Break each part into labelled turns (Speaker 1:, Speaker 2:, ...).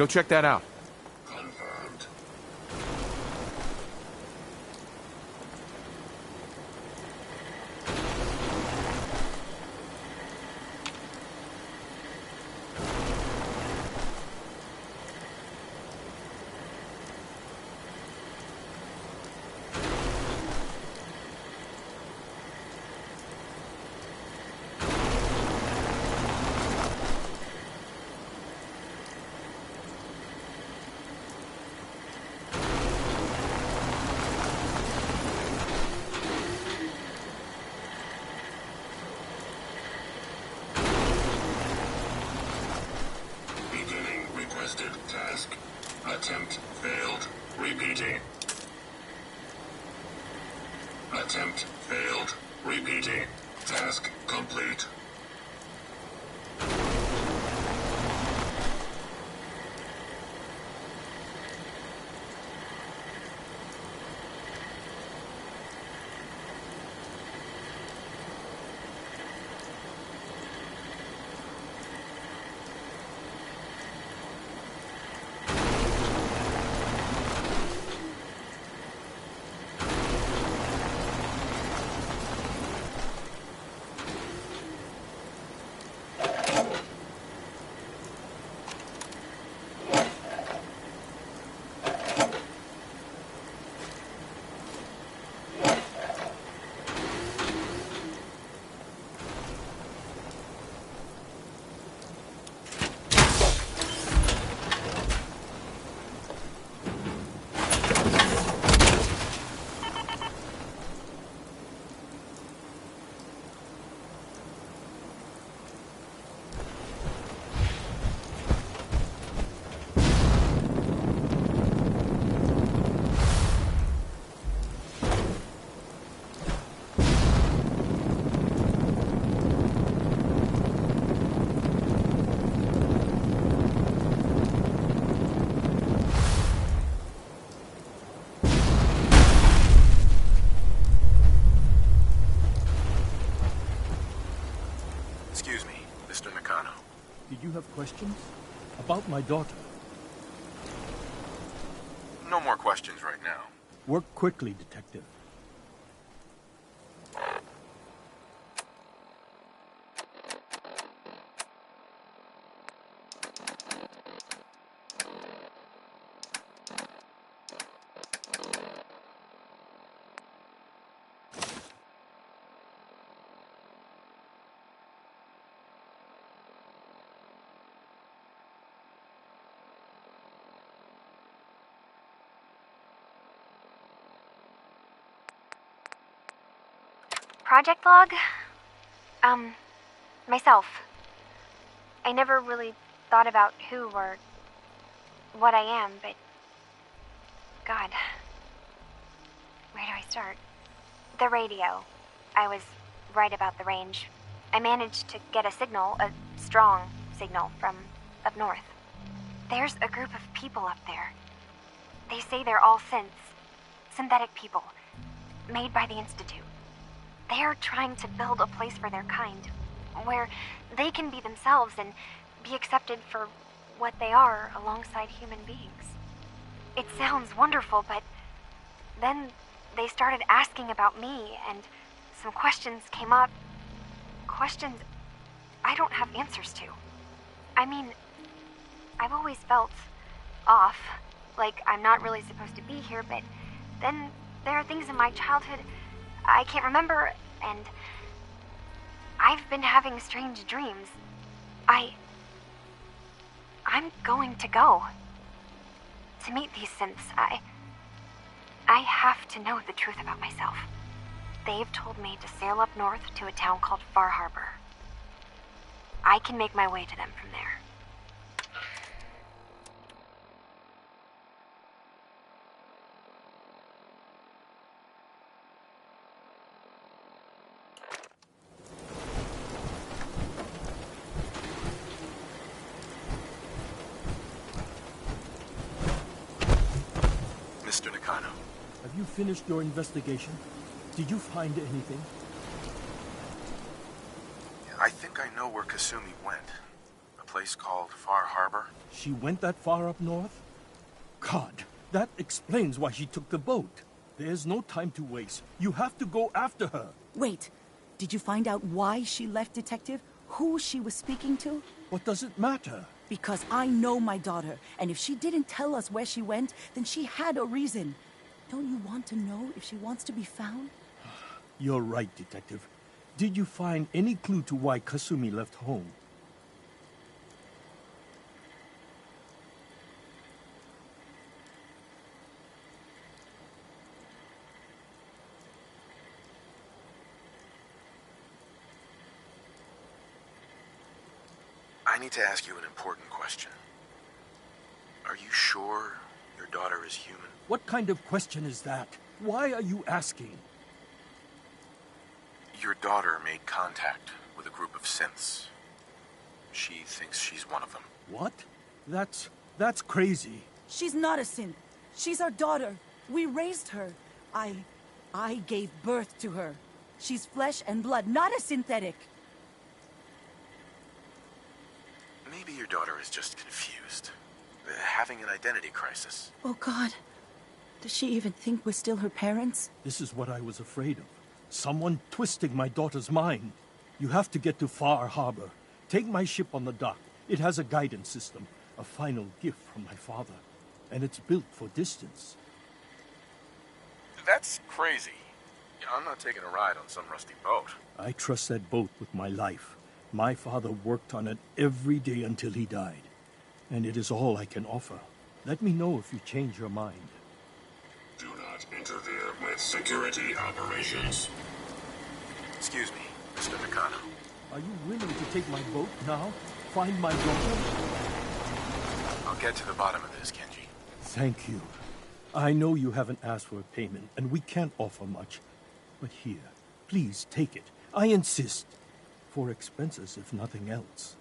Speaker 1: Go check that out.
Speaker 2: Confirmed. Task. Attempt failed. Repeating. Attempt failed. Repeating. Task complete.
Speaker 3: Excuse me, Mr. Nakano.
Speaker 4: Did you have questions? About my daughter?
Speaker 3: No more questions right now.
Speaker 4: Work quickly, Detective.
Speaker 5: Project log? Myself. I never really thought about who or what I am, but God, where do I start? The radio. I was right about the range. I managed to get a signal, a strong signal from up north. There's a group of people up there. They say they're all synthetic people, made by the Institute. They're trying to build a place for their kind, where they can be themselves and be accepted for what they are alongside human beings. It sounds wonderful, but then they started asking about me, and some questions came up. Questions I don't have answers to. I mean, I've always felt off, like I'm not really supposed to be here, but then there are things in my childhood I can't remember, and I've been having strange dreams. I'm going to go to meet these synths. I have to know the truth about myself. They've told me to sail up north to a town called Far Harbor. I can make my way to them from there.
Speaker 3: Mr. Nakano.
Speaker 4: Have you finished your investigation? Did you find anything?
Speaker 3: I think I know where Kasumi went. A place called Far Harbor?
Speaker 4: She went that far up north? God, that explains why she took the boat. There's no time to waste. You have to go after her.
Speaker 1: Wait, did you find out why she left, Detective? Who she was speaking to?
Speaker 4: What does it matter?
Speaker 1: Because I know my daughter, and if she didn't tell us where she went, then she had a reason. Don't you want to know if she wants to be found?
Speaker 4: You're right, Detective. Did you find any clue to why Kasumi left home?
Speaker 3: I need to ask you an important question. Are you sure your daughter is human?
Speaker 4: What kind of question is that? Why are you asking?
Speaker 3: Your daughter made contact with a group of synths. She thinks she's one of them.
Speaker 4: What? That's crazy.
Speaker 1: She's not a synth. She's our daughter. We raised her. I gave birth to her. She's flesh and blood, not a synthetic.
Speaker 3: Maybe your daughter is just confused. Having an identity crisis.
Speaker 1: Oh, God. Does she even think we're still her parents?
Speaker 4: This is what I was afraid of. Someone twisting my daughter's mind. You have to get to Far Harbor. Take my ship on the dock. It has a guidance system, a final gift from my father. And it's built for distance.
Speaker 3: That's crazy. I'm not taking a ride on some rusty boat.
Speaker 4: I trust that boat with my life. My father worked on it every day until he died. And it is all I can offer. Let me know if you change your mind.
Speaker 2: Do not interfere with security operations.
Speaker 3: Excuse me, Mr. Nakano.
Speaker 4: Are you willing to take my boat now? Find my daughter?
Speaker 3: I'll get to the bottom of this, Kenji.
Speaker 4: Thank you. I know you haven't asked for a payment, and we can't offer much. But here, please take it. I insist. For expenses, if nothing else.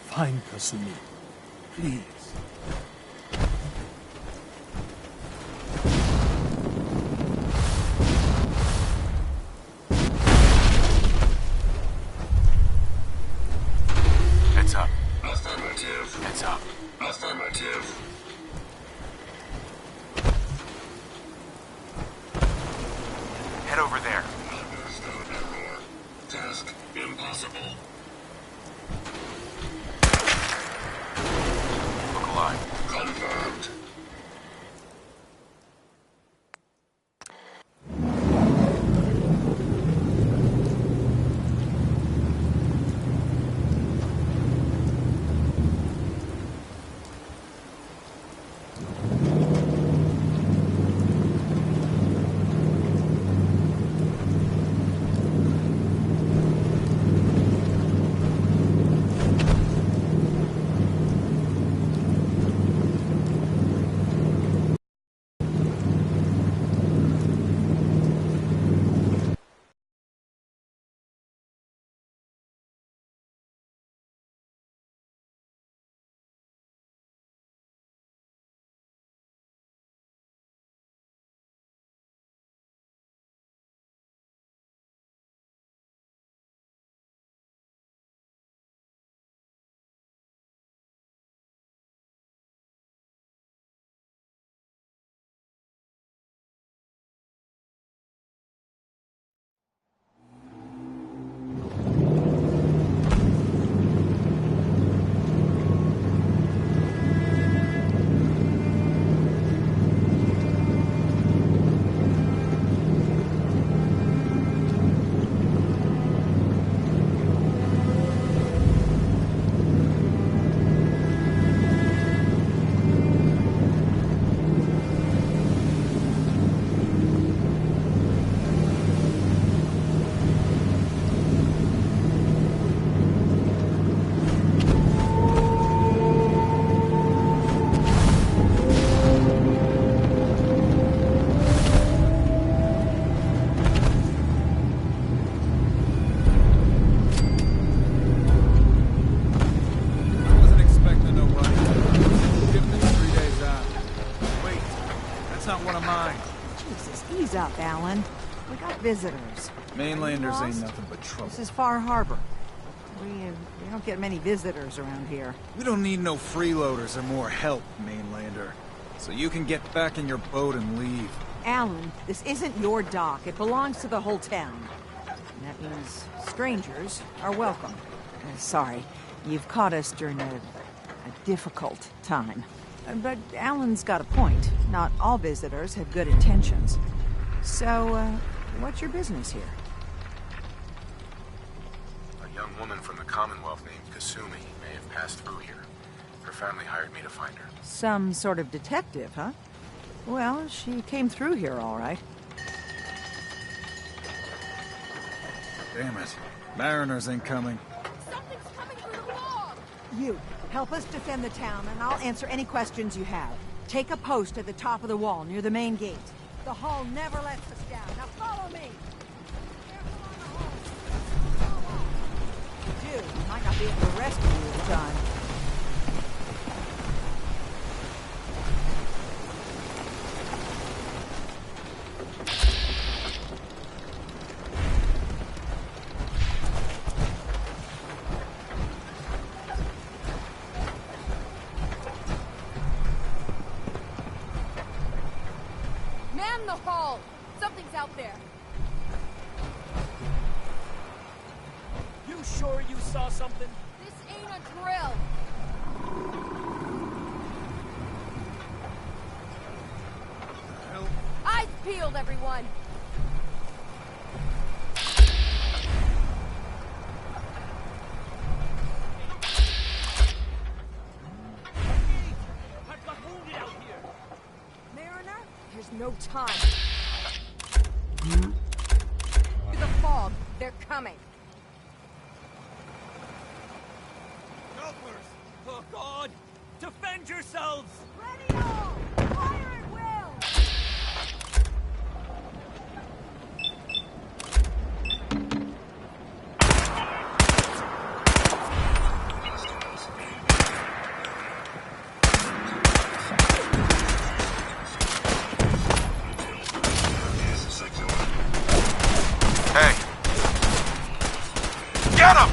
Speaker 4: Find Kasumi, please.
Speaker 3: Heads up.
Speaker 2: Affirmative.
Speaker 3: Heads up.
Speaker 2: Affirmative.
Speaker 3: Head over there.
Speaker 2: Understood error. Task impossible.
Speaker 3: Look alive.
Speaker 6: one of mine.
Speaker 7: Jesus, ease up, Alan. We got visitors.
Speaker 6: Mainlanders ain't
Speaker 7: Lost?
Speaker 6: nothing but trouble.
Speaker 7: This is Far Harbor. We don't get many visitors around here.
Speaker 6: We don't need no freeloaders or more help, Mainlander. So you can get back in your boat and leave.
Speaker 7: Alan, this isn't your dock. It belongs to the whole town. And that means strangers are welcome. Sorry, you've caught us during a difficult time. But Alan's got a point. Not all visitors have good intentions. So, what's your business here?
Speaker 3: A young woman from the Commonwealth named Kasumi may have passed through here. Her family hired me to find her.
Speaker 7: Some sort of detective, huh? Well, she came through here all right.
Speaker 6: Damn it. Mariners ain't coming.
Speaker 8: Something's coming through the wall!
Speaker 7: You, help us defend the town, and I'll answer any questions you have. Take a post at the top of the wall, near the main gate. The hall never lets us down. Now follow me! Careful on the hall. Dude, might not be able to rescue you in time.
Speaker 8: Man the hall! Something's out there.
Speaker 4: You sure you saw something?
Speaker 8: This ain't a drill. Eyes peeled, everyone.
Speaker 4: I've got wounded out here.
Speaker 8: Mariner, there's no time. Through the fog, they're coming.
Speaker 4: Helpers! Oh, God! Defend yourselves!
Speaker 8: Ready all! Fire at will!
Speaker 3: Hey! Get him!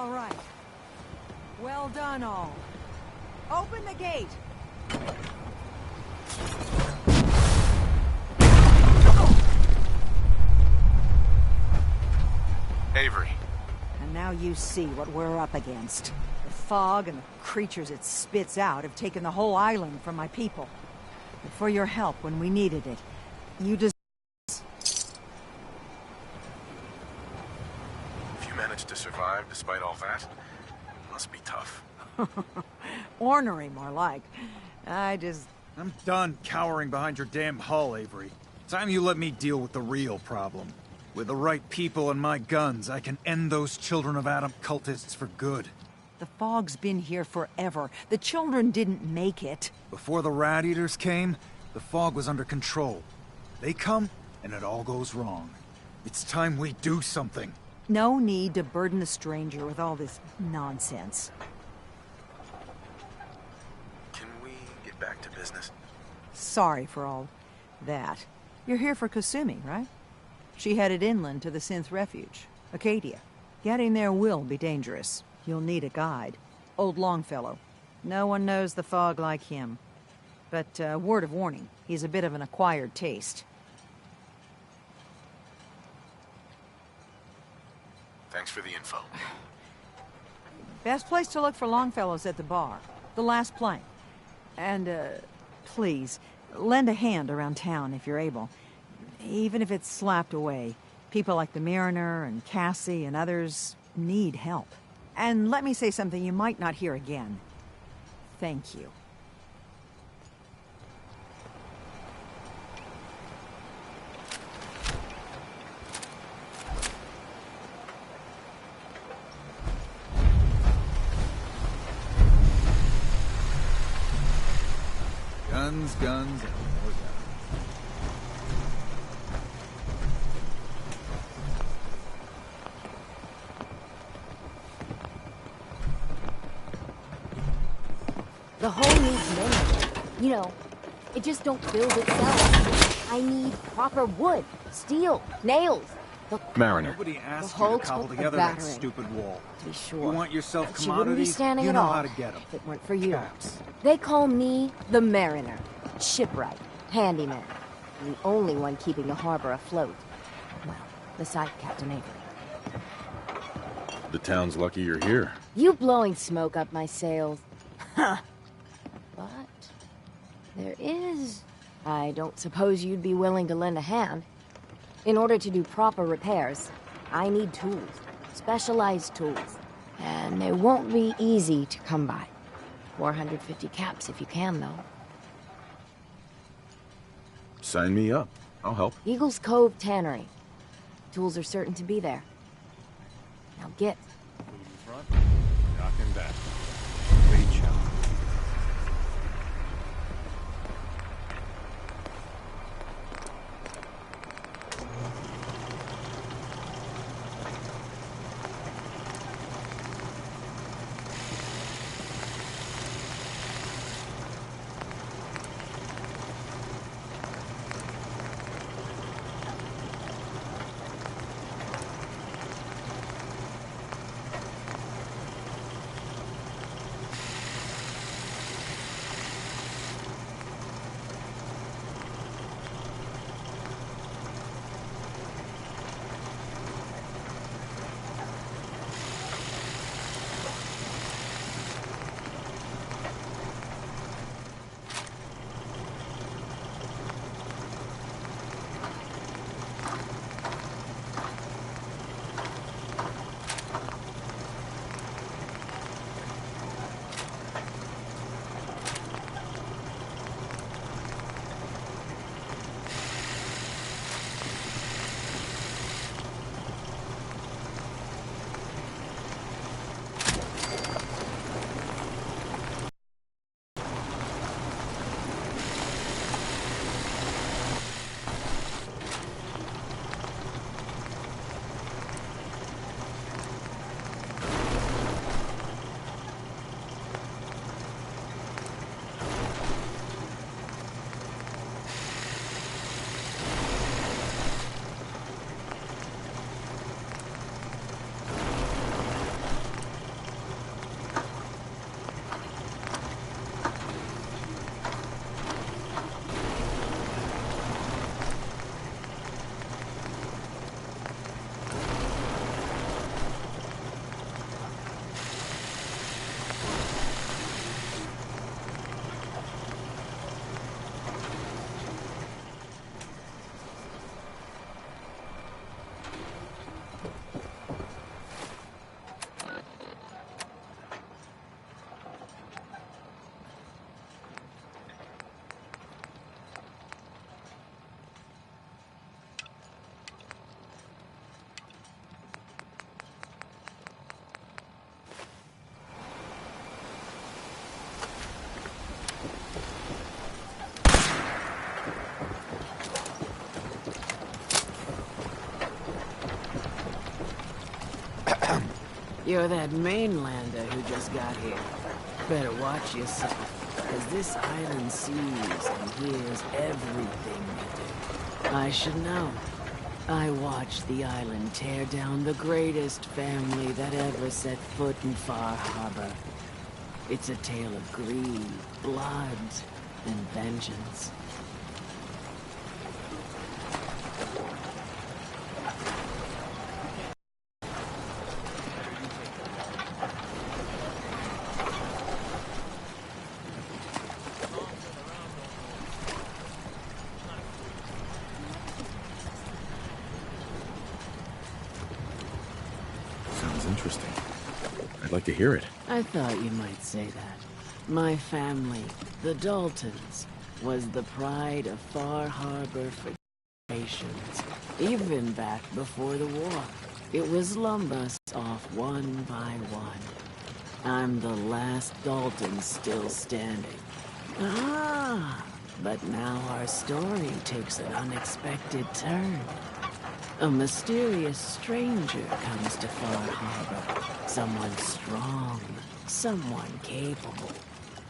Speaker 7: All right. Well done, all. Open the gate!
Speaker 3: Avery.
Speaker 7: And now you see what we're up against. The fog and the creatures it spits out have taken the whole island from my people. But for your help when we needed it, you deserve.
Speaker 3: If you managed to survive despite all that, it must be tough.
Speaker 7: Ornery, more like. I'm
Speaker 6: done cowering behind your damn hull, Avery. Time you let me deal with the real problem. With the right people and my guns, I can end those Children of Adam cultists for good.
Speaker 7: The fog's been here forever. The children didn't make it.
Speaker 6: Before the Rat Eaters came, the fog was under control. They come, and it all goes wrong. It's time we do something.
Speaker 7: No need to burden the stranger with all this nonsense.
Speaker 3: Can we get back to business?
Speaker 7: Sorry for all that. You're here for Kasumi, right? She headed inland to the Synth Refuge, Acadia. Getting there will be dangerous. You'll need a guide. Old Longfellow. No one knows the fog like him. But, word of warning, he's a bit of an acquired taste.
Speaker 3: Thanks for the info.
Speaker 7: Best place to look for Longfellow's at the bar. The last plank. And, please, lend a hand around town if you're able. Even if it's slapped away. People like the Mariner and Cassie and others need help. And let me say something you might not hear again. Thank you.
Speaker 6: Guns, guns, and more guns.
Speaker 8: The hole needs mending. You know, it just don't build itself. I need proper wood, steel, nails.
Speaker 3: Mariner.
Speaker 6: Nobody asked
Speaker 8: The hull
Speaker 6: you to cobble
Speaker 8: took a
Speaker 6: together that
Speaker 8: battering.
Speaker 6: stupid wall.
Speaker 8: To be sure.
Speaker 6: You want yourself
Speaker 8: But she wouldn't be
Speaker 6: commodities,
Speaker 8: standing
Speaker 6: you
Speaker 8: at
Speaker 6: know
Speaker 8: all
Speaker 6: how to get them.
Speaker 8: if it weren't for you.
Speaker 6: Caps.
Speaker 8: They call me the Mariner, shipwright, handyman, the only one keeping the harbor afloat. Well, beside Captain Avery.
Speaker 3: The town's lucky you're here.
Speaker 8: You blowing smoke up my sails. Huh. But there is. I don't suppose you'd be willing to lend a hand. In order to do proper repairs, I need tools. Specialized tools. And they won't be easy to come by. 450 caps if you can, though.
Speaker 3: Sign me up. I'll help.
Speaker 8: Eagle's Cove Tannery. Tools are certain to be there. Now get.
Speaker 3: Front, knocking back. Great job.
Speaker 9: You're that mainlander who just got here. Better watch yourself, because this island sees and hears everything you do. I should know. I watched the island tear down the greatest family that ever set foot in Far Harbor. It's a tale of greed, blood, and vengeance.
Speaker 3: Sounds interesting. I'd like to hear it.
Speaker 9: I thought you might say that. My family, the Daltons, was the pride of Far Harbor for generations. Even back before the war, it was lumbered us off one by one. I'm the last Dalton still standing. Ah, but now our story takes an unexpected turn. A mysterious stranger comes to Far Harbor. Someone strong, someone capable.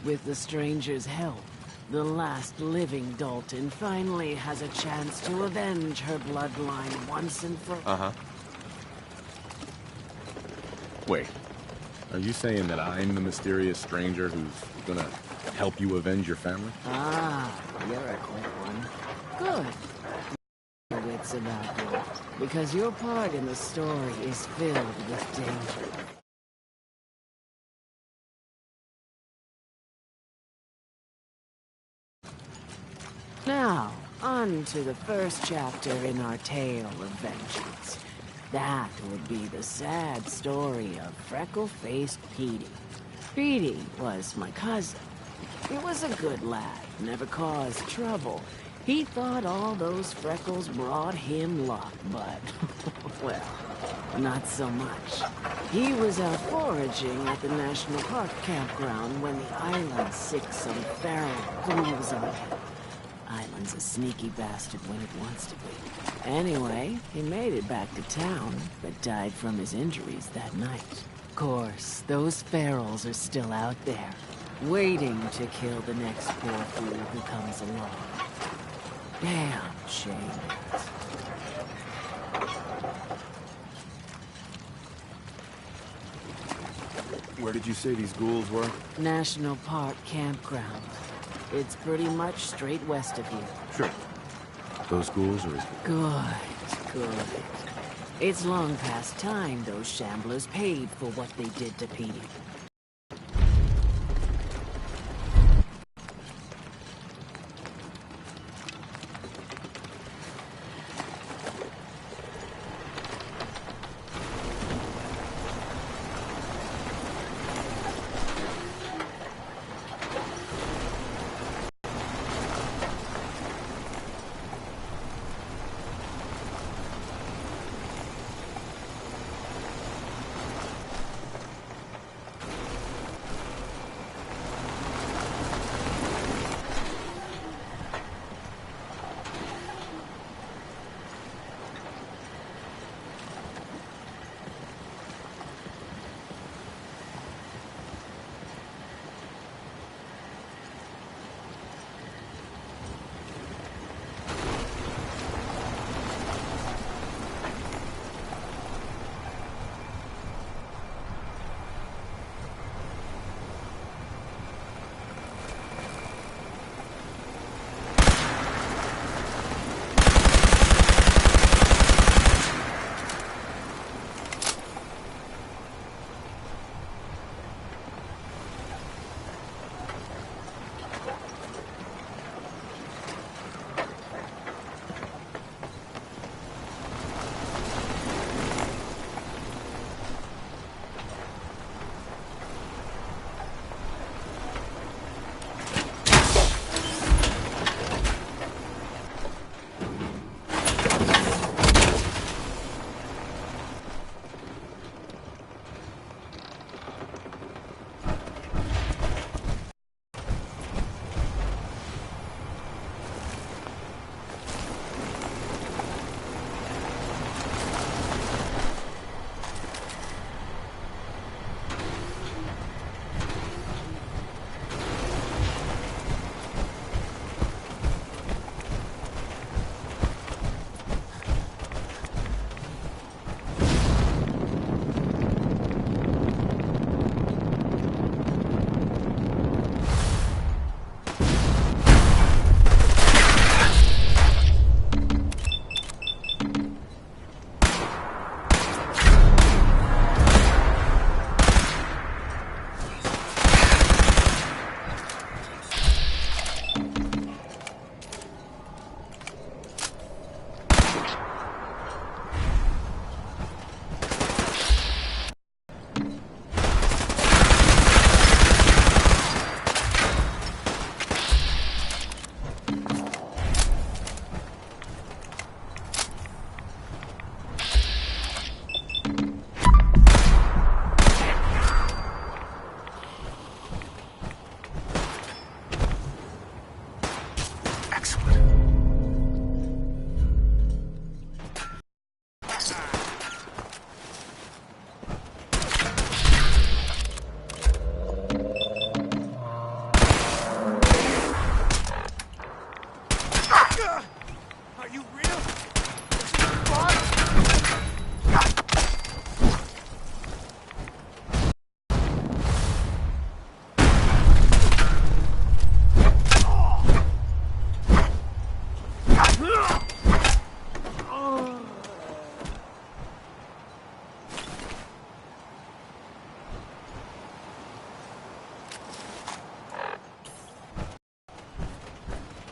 Speaker 9: With the stranger's help, the last living Dalton finally has a chance to avenge her bloodline once and for all.
Speaker 3: Uh-huh. Wait, are you saying that I'm the mysterious stranger who's gonna help you avenge your family?
Speaker 9: Ah, you're a quick one. Good. Wits about you, because your part in the story is filled with danger. Now, on to the first chapter in our tale of vengeance. That would be the sad story of freckle-faced Petey. Petey was my cousin. He was a good lad, never caused trouble. He thought all those freckles brought him luck, but, well, not so much. He was out foraging at the National Park campground when the island sicked some feral ghouls on him. Island's a sneaky bastard when it wants to be. Anyway, he made it back to town, but died from his injuries that night. Of course, those ferals are still out there, waiting to kill the next poor fool who comes along. Damn shame.
Speaker 3: Where did you say these ghouls were?
Speaker 9: National Park campground. It's pretty much straight west of here.
Speaker 3: Sure. Those ghouls are as...
Speaker 9: Good. It's long past time those shamblers paid for what they did to Petey.